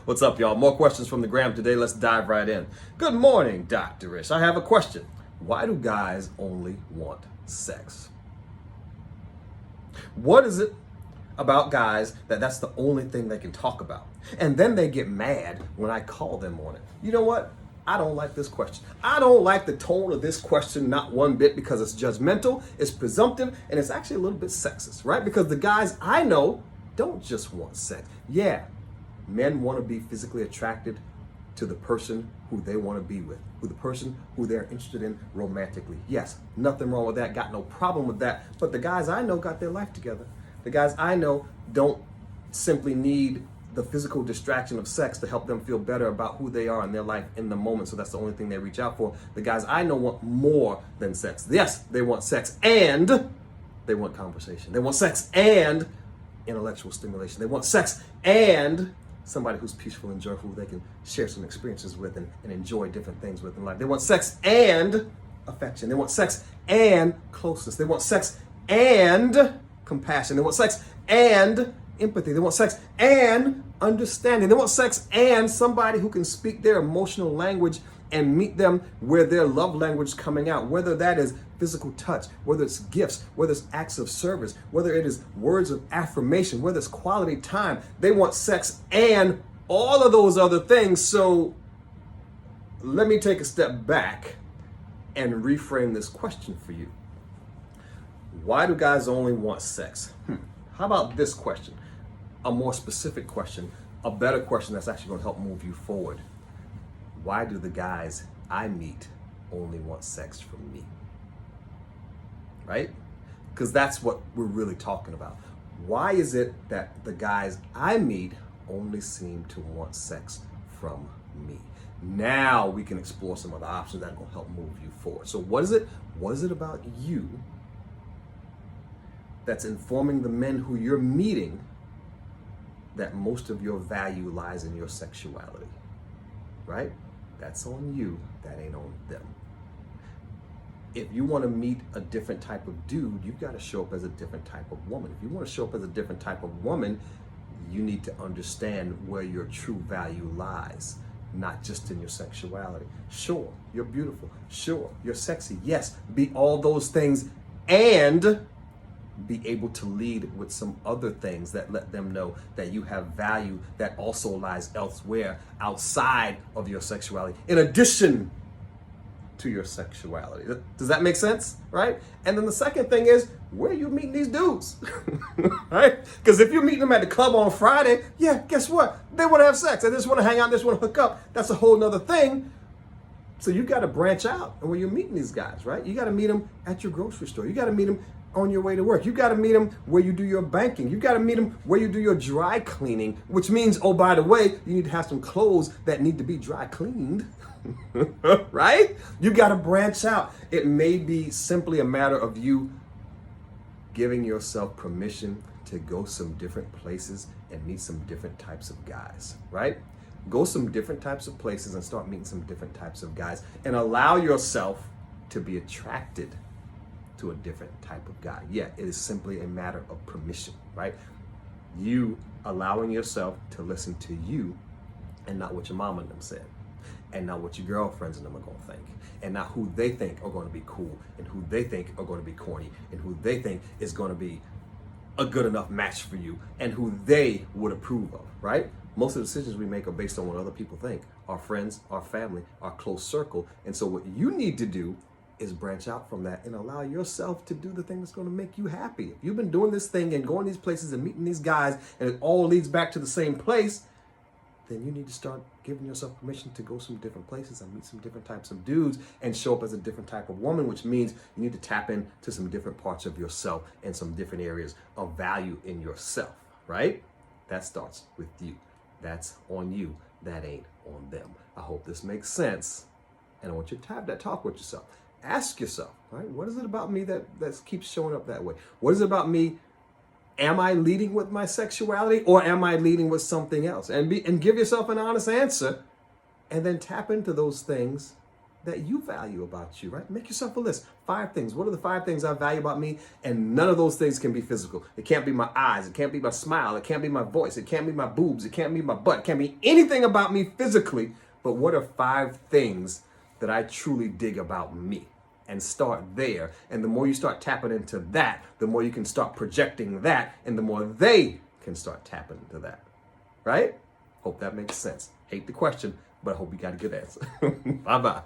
What's up, y'all? More questions from the gram today. Let's dive right in. Good morning, Dr. Ish. I have a question. Why do guys only want sex? What is it about guys that's the only thing they can talk about? And then they get mad when I call them on it. You know what? I don't like this question. I don't like the tone of this question, not one bit, because it's judgmental, it's presumptive, and it's actually a little bit sexist, right? Because the guys I know don't just want sex. Yeah, men want to be physically attracted to the person who they want to be with, the person who they're interested in romantically. Yes, nothing wrong with that, got no problem with that. But the guys I know got their life together. The guys I know don't simply need the physical distraction of sex to help them feel better about who they are in their life in the moment. So that's the only thing they reach out for. The guys I know want more than sex. Yes, they want sex and they want conversation. They want sex and intellectual stimulation. They want sex and somebody who's peaceful and joyful, who they can share some experiences with and enjoy different things with in life. They want sex and affection. They want sex and closeness. They want sex and compassion. They want sex and empathy. They want sex and understanding. They want sex and somebody who can speak their emotional language and meet them where their love language is coming out, whether that is physical touch, whether it's gifts, whether it's acts of service, whether it is words of affirmation, whether it's quality time. They want sex and all of those other things. So let me take a step back and reframe this question for you. Why do guys only want sex? How about this question? A more specific question, a better question that's actually going to help move you forward. Why do the guys I meet only want sex from me? Right? Because that's what we're really talking about. Why is it that the guys I meet only seem to want sex from me? Now we can explore some other options that will help move you forward. So what is it? What is it about you that's informing the men who you're meeting that most of your value lies in your sexuality? Right? That's on you, that ain't on them. If you want to meet a different type of dude, you've got to show up as a different type of woman. If you want to show up as a different type of woman, you need to understand where your true value lies, not just in your sexuality. Sure, you're beautiful. Sure, you're sexy. Yes, be all those things and be able to lead with some other things that let them know that you have value that also lies elsewhere outside of your sexuality, in addition to your sexuality. Does that make sense? Right? And then the second thing is, where are you meeting these dudes? Right? Because if you're meeting them at the club on Friday, yeah, guess what? They want to have sex. They just want to hang out. They just want to hook up. That's a whole nother thing. So you got to branch out. And when you're meeting these guys, right? You got to meet them at your grocery store. You got to meet them on your way to work. You got to meet them where you do your banking. You got to meet them where you do your dry cleaning, which means, oh, by the way, you need to have some clothes that need to be dry cleaned. Right? You got to branch out. It may be simply a matter of you giving yourself permission to go some different places and meet some different types of guys, right? Go some different types of places and start meeting some different types of guys and allow yourself to be attracted to a different type of guy. Yeah, it is simply a matter of permission, right? You allowing yourself to listen to you and not what your mama and them said, and not what your girlfriends and them are going to think, and not who they think are going to be cool, and who they think are going to be corny, and who they think is going to be a good enough match for you, and who they would approve of, right? Most of the decisions we make are based on what other people think, our friends, our family, our close circle. And so what you need to do is branch out from that and allow yourself to do the thing that's going to make you happy. If you've been doing this thing and going these places and meeting these guys and it all leads back to the same place, then you need to start giving yourself permission to go some different places and meet some different types of dudes and show up as a different type of woman, which means you need to tap into some different parts of yourself and some different areas of value in yourself, right? That starts with you. That's on you. That ain't on them. I hope this makes sense. And I want you to have that talk with yourself. Ask yourself, right? What is it about me that keeps showing up that way? What is it about me? Am I leading with my sexuality or am I leading with something else? And give yourself an honest answer and then tap into those things that you value about you, right? Make yourself a list. 5 things. What are the 5 things I value about me? And none of those things can be physical. It can't be my eyes. It can't be my smile. It can't be my voice. It can't be my boobs. It can't be my butt. It can't be anything about me physically. But what are 5 things that I truly dig about me? And start there. And the more you start tapping into that, the more you can start projecting that, and the more they can start tapping into that. Right? Hope that makes sense. Hate the question, but I hope you got a good answer. Bye-bye.